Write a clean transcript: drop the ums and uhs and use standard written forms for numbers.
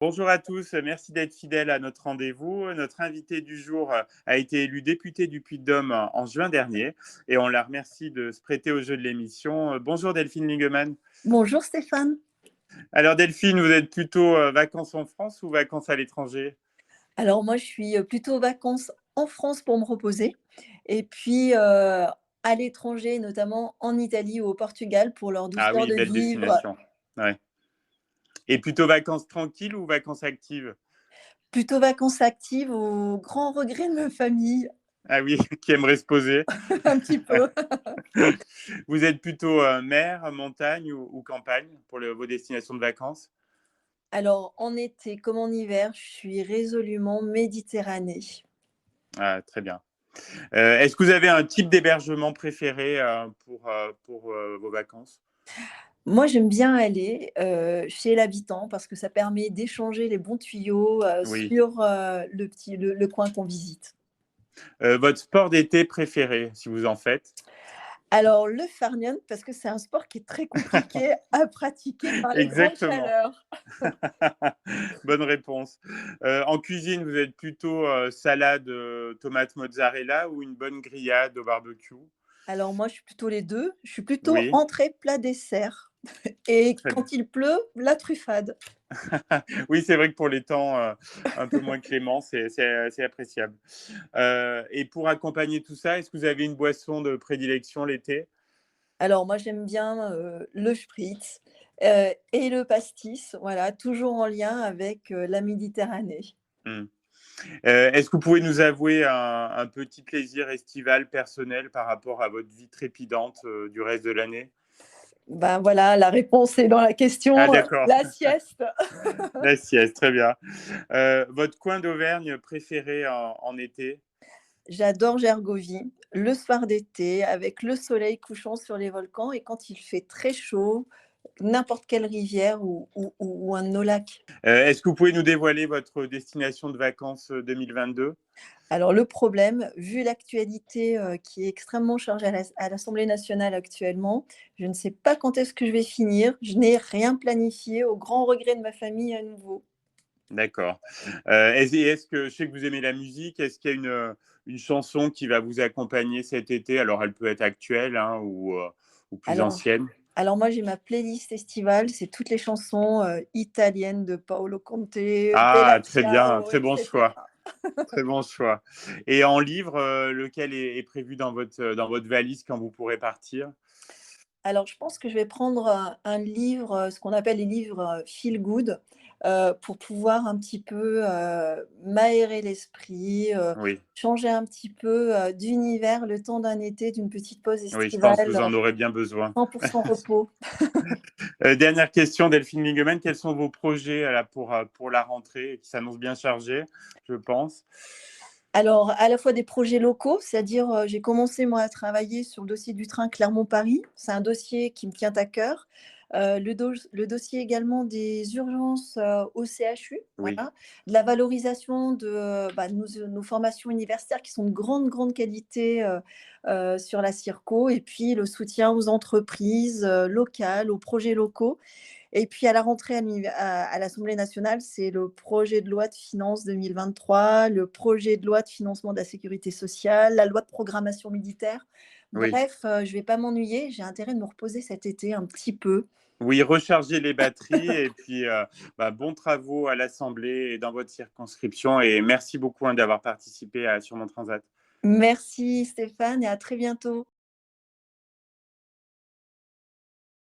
Bonjour à tous, merci d'être fidèles à notre rendez-vous. Notre invité du jour a été élu député du Puy-de-Dôme en juin dernier et on la remercie de se prêter au jeu de l'émission. Bonjour Delphine Lingemann. Bonjour Stéphane. Alors Delphine, vous êtes plutôt vacances en France ou vacances à l'étranger? Alors moi, je suis plutôt aux vacances en France pour me reposer et puis à l'étranger, notamment en Italie ou au Portugal pour leur Ah douceur oui, de belle vivre. destination. Ouais. Et plutôt vacances tranquilles ou vacances actives? Plutôt vacances actives au grand regret de ma famille, Ah oui, qui aimerait se poser. un petit peu. Vous êtes plutôt mer, montagne ou campagne pour vos destinations de vacances? Alors en été comme en hiver, je suis résolument Méditerranée. Ah, très bien. Est-ce que vous avez un type d'hébergement préféré pour vos vacances? Moi, j'aime bien aller chez l'habitant parce que ça permet d'échanger les bons tuyaux Oui. sur le coin qu'on visite. Votre sport d'été préféré, si vous en faites? Alors le Farnion, parce que c'est un sport qui est très compliqué à pratiquer par les grandes Exactement. chaleurs. Bonne réponse. En cuisine, vous êtes plutôt salade, tomate mozzarella ou une bonne grillade au barbecue? Alors moi, je suis plutôt les 2. Je suis plutôt Oui, entrée, plat, dessert et très bien. quand il pleut, la truffade. Oui, c'est vrai que pour les temps un peu moins cléments, c'est appréciable. Et pour accompagner tout ça, est-ce que vous avez une boisson de prédilection l'été? Alors moi, j'aime bien le spritz et le pastis, voilà, toujours en lien avec la Méditerranée. Mmh. Est-ce que vous pouvez nous avouer un petit plaisir estival personnel par rapport à votre vie trépidante du reste de l'année? Ben voilà, la réponse est dans la Ah question, d'accord, la sieste. la sieste, très bien. Votre coin d'Auvergne préféré en été? J'adore Gergovie, le soir d'été, avec le soleil couchant sur les volcans et quand il fait très chaud, n'importe quelle rivière ou un de nos lacs. Est-ce que vous pouvez nous dévoiler votre destination de vacances 2022? Alors le problème, vu l'actualité, qui est extrêmement chargée à l'Assemblée nationale actuellement, je ne sais pas quand est-ce que je vais finir. Je n'ai rien planifié au grand regret de ma famille à nouveau. D'accord. Est-ce que je sais que vous aimez la musique, est-ce qu'il y a une chanson qui va vous accompagner cet été? Alors elle peut être actuelle, hein, ou plus Alors ancienne. alors moi j'ai ma playlist estivale, c'est toutes les chansons, italiennes de Paolo Conte, Ah, Bella très bien, Ciao très et bon choix. cetera. Très bon choix. Et en livre, lequel est prévu dans votre valise quand vous pourrez partir? Alors, je pense que je vais prendre un livre, ce qu'on appelle les livres, feel good, pour pouvoir un petit peu, m'aérer l'esprit, Oui, changer un petit peu, d'univers le temps d'un été, d'une petite pause oui, je pense que vous estivale, en aurez bien besoin. 100 repos. Dernière question, Delphine Lingemann, quels sont vos projets là, pour la rentrée qui s'annonce bien chargée, je pense? Alors, à la fois des projets locaux, c'est-à-dire, j'ai commencé moi à travailler sur le dossier du train Clermont-Paris. C'est un dossier qui me tient à cœur. Le dossier également des urgences, au CHU, Oui, voilà. De la valorisation de, nos formations universitaires qui sont de grande, grande qualité, sur la Circo et puis le soutien aux entreprises, locales, aux projets locaux. Et puis à la rentrée à l'Assemblée nationale, c'est le projet de loi de finances 2023, le projet de loi de financement de la sécurité sociale, la loi de programmation militaire. oui. Bref, je vais pas m'ennuyer, j'ai intérêt de me reposer cet été un petit peu. Oui, recharger les batteries et puis bons travaux à l'Assemblée et dans votre circonscription. Et merci beaucoup hein, d'avoir participé à Sur mon Transat. Merci Stéphane et à très bientôt.